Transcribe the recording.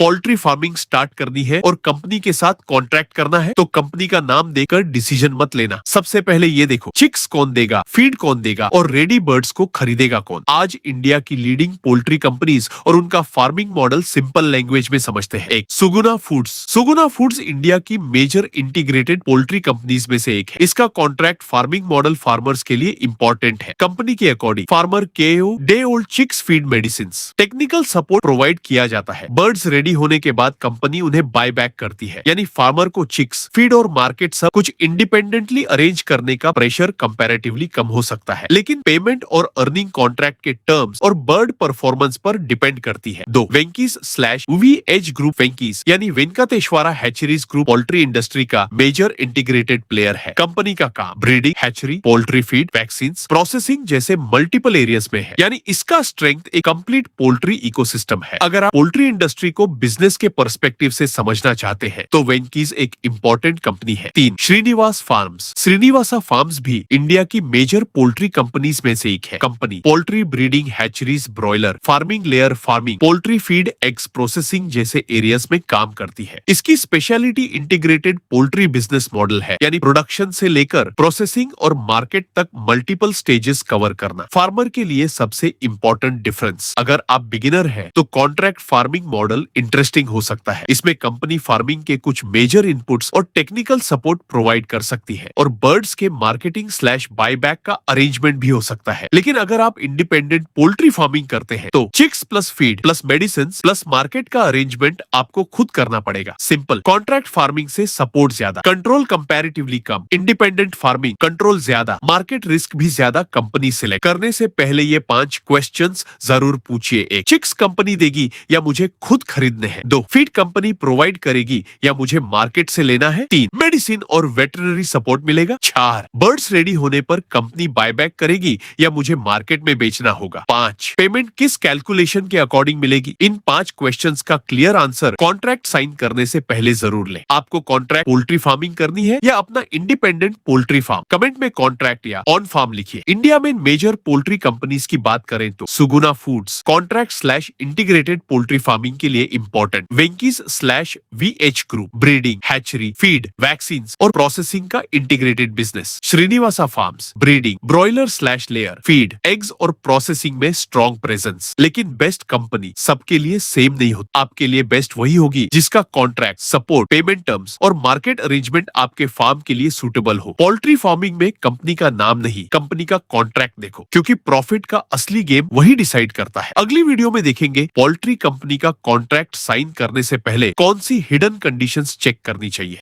Poultry farming start करनी है और कंपनी के साथ कॉन्ट्रैक्ट करना है तो कंपनी का नाम देकर डिसीजन मत लेना। सबसे पहले ये देखो चिक्स कौन देगा, फीड कौन देगा और रेडी बर्ड्स को खरीदेगा कौन। आज इंडिया की लीडिंग पोल्ट्री कंपनीज और उनका फार्मिंग मॉडल सिंपल लैंग्वेज में समझते हैं। एक Suguna foods. Suguna foods India की मेजर इंटीग्रेटेड पोल्ट्री कंपनीज में से एक है। इसका कॉन्ट्रैक्ट फार्मिंग मॉडल फार्मर्स के लिए इंपॉर्टेंट है। कंपनी के अकॉर्डिंग फार्मर केओ day old chicks feed medicine technical support provide किया जाता है। बर्ड्स रेडी होने के बाद कंपनी उन्हें बाय बैक करती है, यानी फार्मर को चिक्स, फीड और मार्केट सब कुछ इंडिपेंडेंटली अरेंज करने का प्रेशर कंपैरेटिवली कम हो सकता है, लेकिन पेमेंट और अर्निंग कॉन्ट्रैक्ट के टर्म्स और बर्ड परफॉर्मेंस पर डिपेंड करती है। दो Venky's slash VH group. Venky's यानी Venkateshwara hatcheries group poultry industry का मेजर इंटीग्रेटेड प्लेयर है। कंपनी का काम breeding, hatchery, poultry feed, vaccine, processing जैसे मल्टीपल एरियाज में है, यानी इसका स्ट्रेंथ एक कंप्लीट पोल्ट्री इकोसिस्टम है। अगर आप पोल्ट्री इंडस्ट्री को बिजनेस के पर्सपेक्टिव से समझना चाहते हैं तो वेंकीज एक इंपॉर्टेंट कंपनी है। तीन श्रीनिवास फार्म्स। श्रीनिवासा फार्म्स भी इंडिया की मेजर पोल्ट्री कंपनीज में से एक है। Company poultry breeding, hatcheries, broiler farming, layer farming, poultry feed, eggs processing जैसे एरियाज में काम करती है। इसकी speciality integrated poultry business model है, यानी प्रोडक्शन से लेकर प्रोसेसिंग और मार्केट तक मल्टीपल स्टेजेस कवर करना। फार्मर के लिए सबसे इंपॉर्टेंट डिफरेंस, अगर आप बिगिनर हैं तो कॉन्ट्रैक्ट फार्मिंग मॉडल इंटरेस्टिंग हो सकता है। इसमें कंपनी फार्मिंग के कुछ मेजर इनपुट्स और टेक्निकल सपोर्ट प्रोवाइड कर सकती है और बर्ड्स के मार्केटिंग स्लैश बायबैक का अरेंजमेंट भी हो सकता है। लेकिन अगर आप इंडिपेंडेंट पोल्ट्री फार्मिंग करते हैं तो chicks plus feed plus medicine plus market का अरेंजमेंट आपको खुद करना पड़ेगा। सिंपल। कॉन्ट्रैक्ट फार्मिंग से सपोर्ट ज्यादा, कंट्रोल कंपैरेटिवली कम। इंडिपेंडेंट फार्मिंग कंट्रोल ज्यादा, मार्केट रिस्क भी ज्यादा। कंपनी सिलेक्ट करने से पहले ये 5 क्वेश्चंस जरूर पूछिए। एक, चिक्स कंपनी देगी या मुझे खुद खरीदने हैं? 2, फीड कंपनी प्रोवाइड करेगी या मुझे मार्केट से लेना है? 3, मेडिसिन और वेटरनरी सपोर्ट मिलेगा? 4, बर्ड्स रेडी होने पर कंपनी बायबैक करेगी या मुझे मार्केट में बेचना होगा? 5, पेमेंट किस कैलकुलेशन के अकॉर्डिंग मिलेगी? इन 5 क्वेश्चंस का क्लियर आंसर कॉन्ट्रैक्ट साइन करने से पहले जरूर लें। आपको कॉन्ट्रैक्ट पोल्ट्री फार्मिंग करनी है या अपना इंडिपेंडेंट पोल्ट्री फार्म? कमेंट में कॉन्ट्रैक्ट या ऑन फार्म लिखिए। इंडिया में मेजर पोल्ट्री कंपनीज की बात करें तो Suguna foods contract slash integrated poultry farming के लिए important, Venky's slash VH group breeding, hatchery, feed, vaccine और प्रोसेसिंग का integrated business, Srinivasa farms breeding, broiler slash layer, feed, eggs और प्रोसेसिंग में स्ट्रॉन्ग प्रेजेंस। लेकिन बेस्ट कंपनी सबके लिए सेम नहीं होती। आपके लिए बेस्ट वही होगी जिसका कॉन्ट्रैक्ट, सपोर्ट, पेमेंट टर्म्स और मार्केट अरेंजमेंट आपके फार्म के लिए सूटेबल हो। पोल्ट्री फार्मिंग में कंपनी का नाम नहीं, कंपनी का कॉन्ट्रैक्ट देखो, क्योंकि प्रॉफिट का असली गेम वही डिसाइड करता है। अगली वीडियो में देखेंगे पोल्ट्री कंपनी का कॉन्ट्रैक्ट साइन करने से पहले कौन सी हिडन कंडीशंस चेक करनी चाहिए।